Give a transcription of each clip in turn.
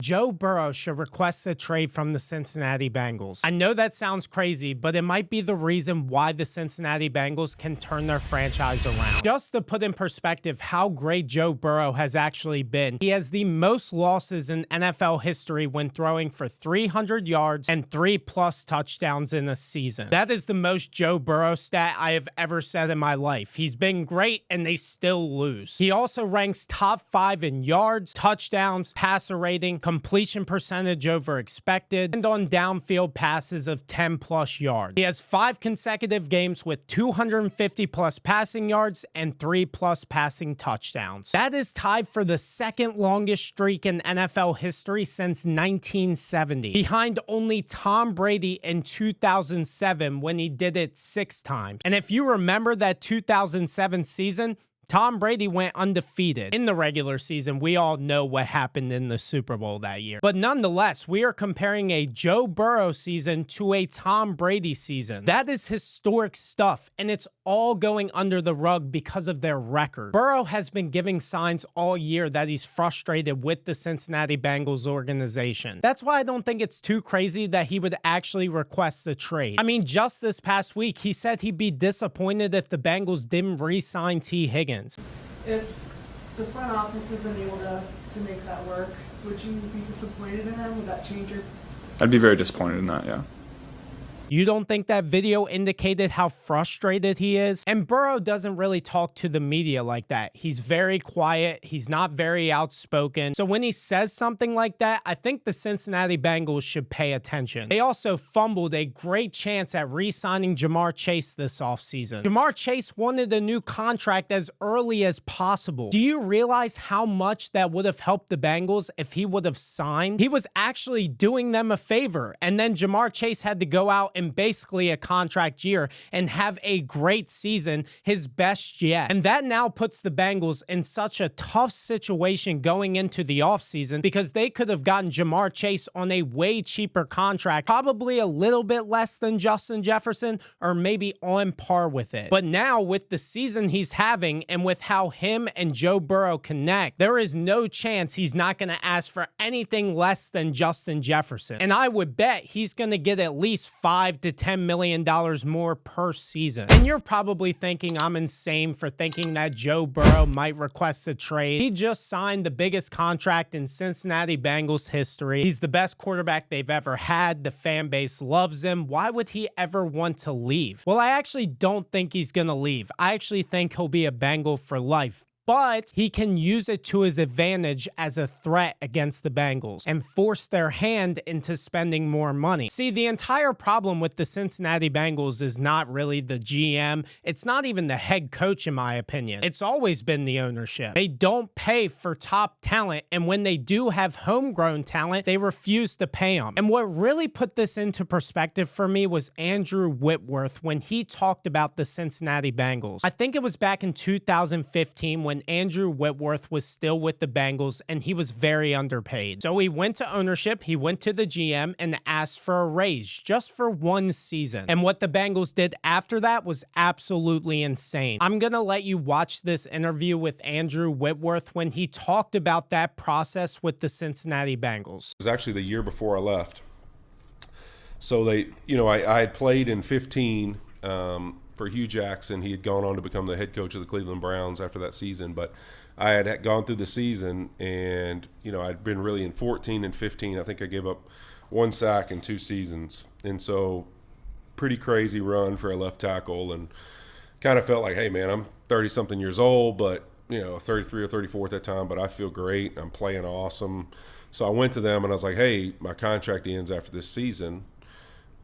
Joe Burrow should request a trade from the Cincinnati Bengals. I know that sounds crazy, but it might be the reason why the Cincinnati Bengals can turn their franchise around. Just to put in perspective how great Joe Burrow has actually been, he has the most losses in NFL history when throwing for 300 yards and 3+ touchdowns in a season. That is the most Joe Burrow stat I have ever said in my life. He's been great and they still lose. He also ranks top 5 in yards, touchdowns, passer rating, completion percentage over expected, and on downfield passes of 10+ yards. He has 5 consecutive games with 250+ passing yards and 3+ passing touchdowns. That is tied for the second longest streak in NFL history since 1970, behind only Tom Brady in 2007 when he did it 6 times. And if you remember that 2007 season, Tom Brady went undefeated. In the regular season, we all know what happened in the Super Bowl that year. But nonetheless, we are comparing a Joe Burrow season to a Tom Brady season. That is historic stuff, and it's all going under the rug because of their record. Burrow has been giving signs all year that he's frustrated with the Cincinnati Bengals organization. That's why I don't think it's too crazy that he would actually request a trade. I mean, just this past week, he said he'd be disappointed if the Bengals didn't re-sign T. Higgins. If the front office isn't able to make that work, would you be disappointed in them? Would that change your... I'd be very disappointed in that, yeah. You don't think that video indicated how frustrated he is? And Burrow doesn't really talk to the media like that. He's very quiet. He's not very outspoken. So when he says something like that, I think the Cincinnati Bengals should pay attention. They also fumbled a great chance at re-signing Ja'Marr Chase this offseason. Ja'Marr Chase wanted a new contract as early as possible. Do you realize how much that would have helped the Bengals if he would have signed? He was actually doing them a favor. And then Ja'Marr Chase had to go out in basically a contract year and have a great season, his best yet. And that now puts the Bengals in such a tough situation going into the offseason because they could have gotten Ja'Marr Chase on a way cheaper contract, probably a little bit less than Justin Jefferson or maybe on par with it. But now with the season he's having and with how him and Joe Burrow connect, there is no chance he's not going to ask for anything less than Justin Jefferson. And I would bet he's going to get at least $5 to $10 million more per season. And you're probably thinking I'm insane for thinking that Joe Burrow might request a trade. He just signed the biggest contract in Cincinnati Bengals history. He's the best quarterback they've ever had. The fan base loves him. Why would he ever want to leave? Well, I actually don't think he's gonna leave. I actually think he'll be a Bengal for life. But he can use it to his advantage as a threat against the Bengals and force their hand into spending more money. See, the entire problem with the Cincinnati Bengals is not really the GM. It's not even the head coach, in my opinion. It's always been the ownership. They don't pay for top talent, and when they do have homegrown talent, they refuse to pay them. And what really put this into perspective for me was Andrew Whitworth when he talked about the Cincinnati Bengals. I think it was back in 2015 when Andrew Whitworth was still with the Bengals and he was very underpaid. So he went to ownership, he went to the GM and asked for a raise just for 1 season. And what the Bengals did after that was absolutely insane. I'm gonna let you watch this interview with Andrew Whitworth when he talked about that process with the Cincinnati Bengals. It was actually the year before I left. So I had played in 15 for Hugh Jackson. He had gone on to become the head coach of the Cleveland Browns after that season. But I had gone through the season, and I'd been really in 14 and 15. I think I gave up 1 sack in 2 seasons, and so pretty crazy run for a left tackle. And kind of felt like, hey man, I'm 30-something years old, but 33 or 34 at that time. But I feel great. I'm playing awesome. So I went to them and I was like, hey, my contract ends after this season.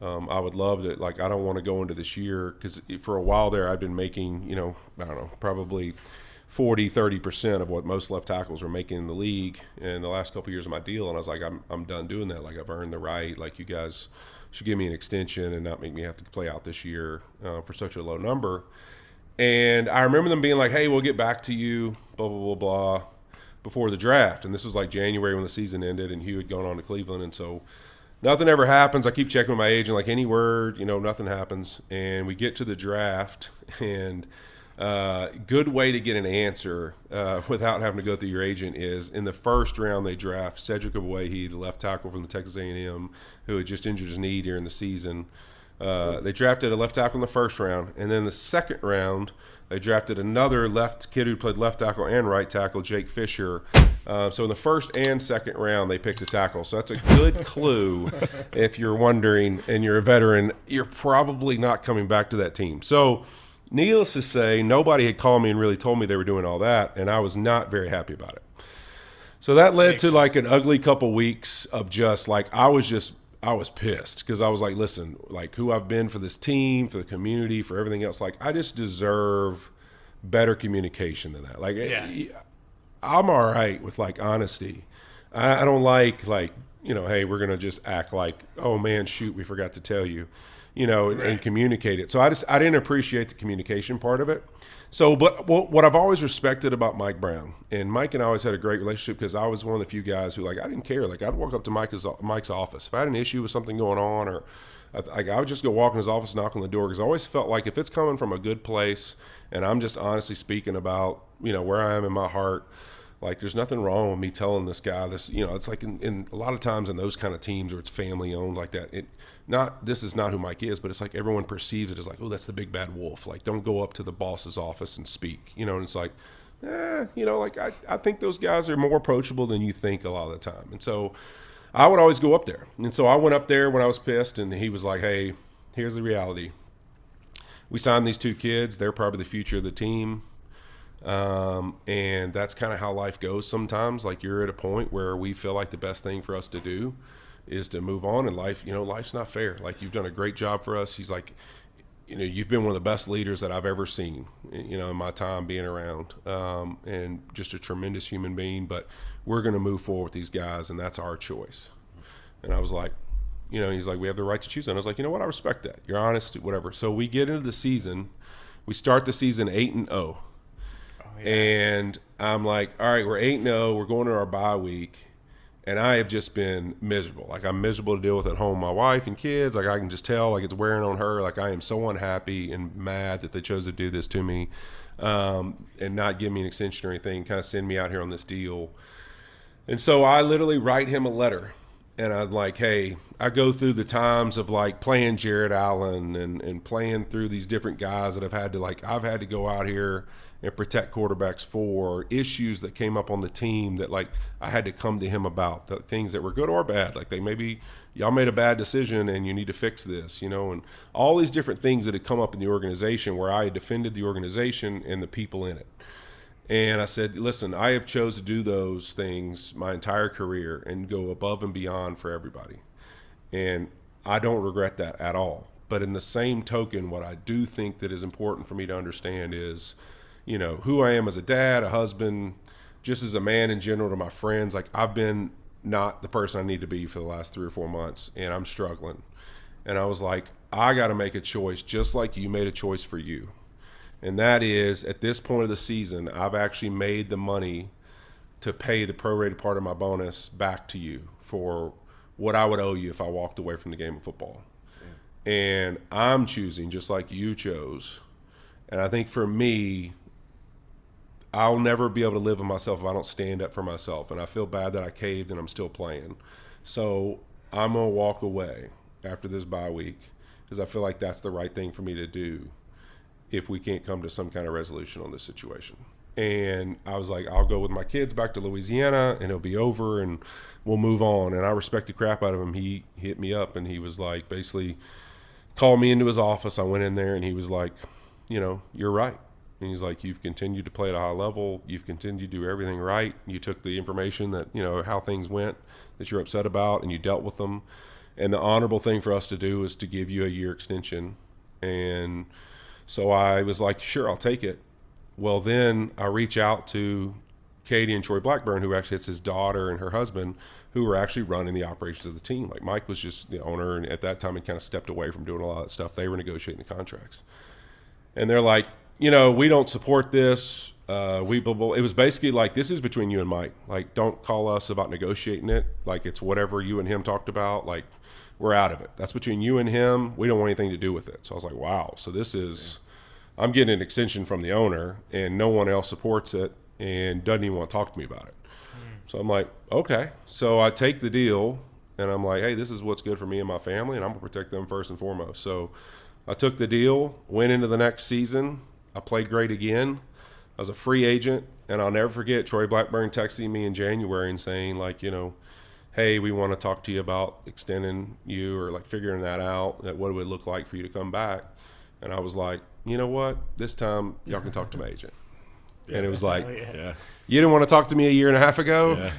I would love to, I don't want to go into this year because for a while there I'd been making, I don't know, probably 30% of what most left tackles were making in the league in the last couple of years of my deal. And I was like, I'm done doing that. I've earned the right. You guys should give me an extension and not make me have to play out this year for such a low number. And I remember them being like, hey, we'll get back to you, blah, blah, blah, blah, before the draft. And this was January when the season ended and Hugh had gone on to Cleveland. And so nothing ever happens. I keep checking with my agent, any word, nothing happens. And we get to the draft, and Good way to get an answer without having to go through your agent is in the first round they draft Cedric Awuehi, the left tackle from the Texas A&M, who had just injured his knee during the season. They drafted a left tackle in the first round, and then the second round they drafted another left kid who played left tackle and right tackle, Jake Fisher. So in the first and second round they picked a tackle. So that's a good clue if you're wondering and you're a veteran, you're probably not coming back to that team. So needless to say, nobody had called me and really told me they were doing all that, and I was not very happy about it. So that led to like an ugly couple weeks of just like I was pissed because I was like, listen, like who I've been for this team, for the community, for everything else. Like I just deserve better communication than that. Like I'm all right with like honesty. I don't like, hey, we're going to just act like, oh man, shoot, we forgot to tell you, and communicate it. So I didn't appreciate the communication part of it. So, but what I've always respected about Mike Brown, and Mike and I always had a great relationship because I was one of the few guys who, like, I didn't care. Like, I'd walk up to Mike's office. If I had an issue with something going on, or I would just go walk in his office, knock on the door, because I always felt like if it's coming from a good place and I'm just honestly speaking about, where I am in my heart, like, there's nothing wrong with me telling this guy this. It's like in a lot of times in those kind of teams where it's family owned like that. This is not who Mike is, but it's like everyone perceives it as like, oh, that's the big bad wolf. Like, don't go up to the boss's office and speak. And it's like, I think those guys are more approachable than you think a lot of the time. And so I would always go up there. And so I went up there when I was pissed, and he was like, hey, here's the reality. We signed these two kids. They're probably the future of the team. And that's kind of how life goes sometimes. Like, you're at a point where we feel like the best thing for us to do is to move on, and life's not fair. Like, you've done a great job for us. He's like, you've been one of the best leaders that I've ever seen, in my time being around, and just a tremendous human being, but we're going to move forward with these guys, and that's our choice. And I was like, he's like, we have the right to choose. And I was like, you know what? I respect that. You're honest, whatever. So we get into the season. We start the season 8-0. And I'm like, all right, we're 8-0. We're going to our bye week. And I have just been miserable. Like, I'm miserable to deal with at home, my wife and kids. Like, I can just tell, like, it's wearing on her. Like, I am so unhappy and mad that they chose to do this to me, and not give me an extension or anything, kind of send me out here on this deal. And so I literally write him a letter. And I'm like, hey, I go through the times of like playing Jared Allen and playing through these different guys that I've had to go out here and protect quarterbacks for issues that came up on the team that like I had to come to him about, the things that were good or bad. Like, y'all made a bad decision and you need to fix this, and all these different things that had come up in the organization where I had defended the organization and the people in it. And I said, listen, I have chose to do those things my entire career and go above and beyond for everybody. And I don't regret that at all. But in the same token, what I do think that is important for me to understand is, who I am as a dad, a husband, just as a man in general to my friends. Like, I've been not the person I need to be for the last 3 or 4 months, and I'm struggling. And I was like, I got to make a choice just like you made a choice for you. And that is, at this point of the season, I've actually made the money to pay the prorated part of my bonus back to you for what I would owe you if I walked away from the game of football. Yeah. And I'm choosing just like you chose. And I think for me, I'll never be able to live with myself if I don't stand up for myself. And I feel bad that I caved and I'm still playing. So I'm going to walk away after this bye week because I feel like that's the right thing for me to do if we can't come to some kind of resolution on this situation. And I was like, I'll go with my kids back to Louisiana and it'll be over and we'll move on. And I respect the crap out of him. He hit me up and he was like, basically called me into his office. I went in there and he was like, you're right. And he's like, you've continued to play at a high level. You've continued to do everything right. You took the information that, how things went that you're upset about and you dealt with them. And the honorable thing for us to do is to give you a year extension. And so I was like, sure, I'll take it. Well, then I reach out to Katie and Troy Blackburn, who actually, it's his daughter and her husband, who were actually running the operations of the team. Like, Mike was just the owner, and at that time he kind of stepped away from doing a lot of that stuff. They were negotiating the contracts. And they're like, we don't support this. It was basically like, this is between you and Mike. Like, don't call us about negotiating it. Like, it's whatever you and him talked about. Like, we're out of it. That's between you and him. We don't want anything to do with it. So I was like, wow. So this is I'm getting an extension from the owner, and no one else supports it and doesn't even want to talk to me about it. So I'm like, okay. So I take the deal, and I'm like, hey, this is what's good for me and my family, and I'm going to protect them first and foremost. So I took the deal, went into the next season. I played great again. I was a free agent, and I'll never forget Troy Blackburn texting me in January and saying, like, you know, hey, we want to talk to you about extending you or, like, figuring that out, that what it would look like for you to come back. And I was like, you know what? This time y'all can talk to my agent. And it was like, you didn't want to talk to me a year and a half ago? Yeah.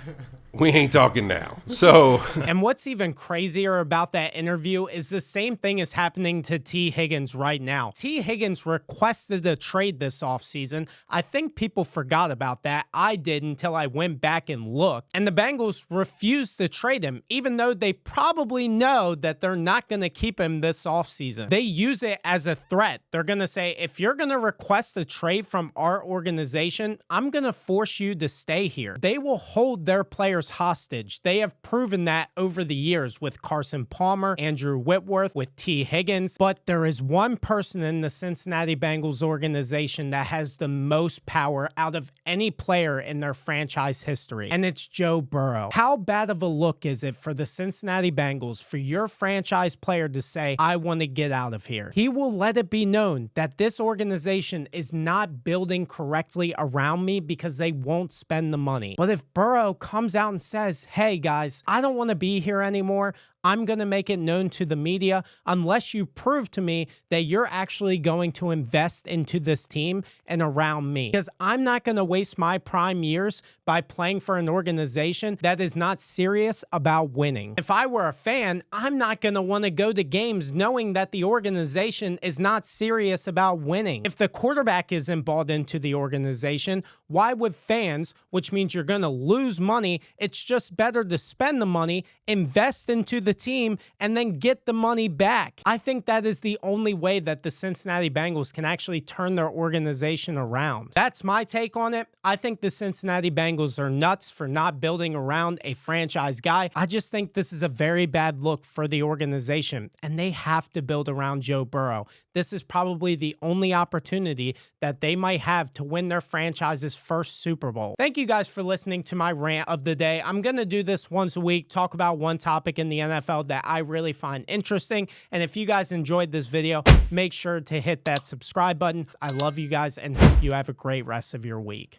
We ain't talking now. So, and what's even crazier about that interview is the same thing is happening to T. Higgins right now. T. Higgins requested a trade this offseason. I think people forgot about that. I did until I went back and looked. And the Bengals refused to trade him, even though they probably know that they're not going to keep him this offseason. They use it as a threat. They're going to say, if you're going to request a trade from our organization, I'm going to force you to stay here. They will hold their players hostage. They have proven that over the years with Carson Palmer, Andrew Whitworth, with T. Higgins. But there is one person in the Cincinnati Bengals organization that has the most power out of any player in their franchise history, and it's Joe Burrow. How bad of a look is it for the Cincinnati Bengals for your franchise player to say, I want to get out of here? He will let it be known that this organization is not building correctly around me because they won't spend the money. But if Burrow comes out and says, hey guys, I don't want to be here anymore, I'm going to make it known to the media unless you prove to me that you're actually going to invest into this team and around me. Because I'm not going to waste my prime years by playing for an organization that is not serious about winning. If I were a fan, I'm not going to want to go to games knowing that the organization is not serious about winning. If the quarterback isn't bought into the organization, why would fans, which means you're going to lose money, it's just better to spend the money, invest into the team, and then get the money back. I think that is the only way that the Cincinnati Bengals can actually turn their organization around. That's my take on it. I think the Cincinnati Bengals are nuts for not building around a franchise guy. I just think this is a very bad look for the organization, and they have to build around Joe Burrow. This is probably the only opportunity that they might have to win their franchise's first Super Bowl. Thank you guys for listening to my rant of the day. I'm going to do this once a week, talk about one topic in the NFL that I really find interesting. And if you guys enjoyed this video, make sure to hit that subscribe button. I love you guys and hope you have a great rest of your week.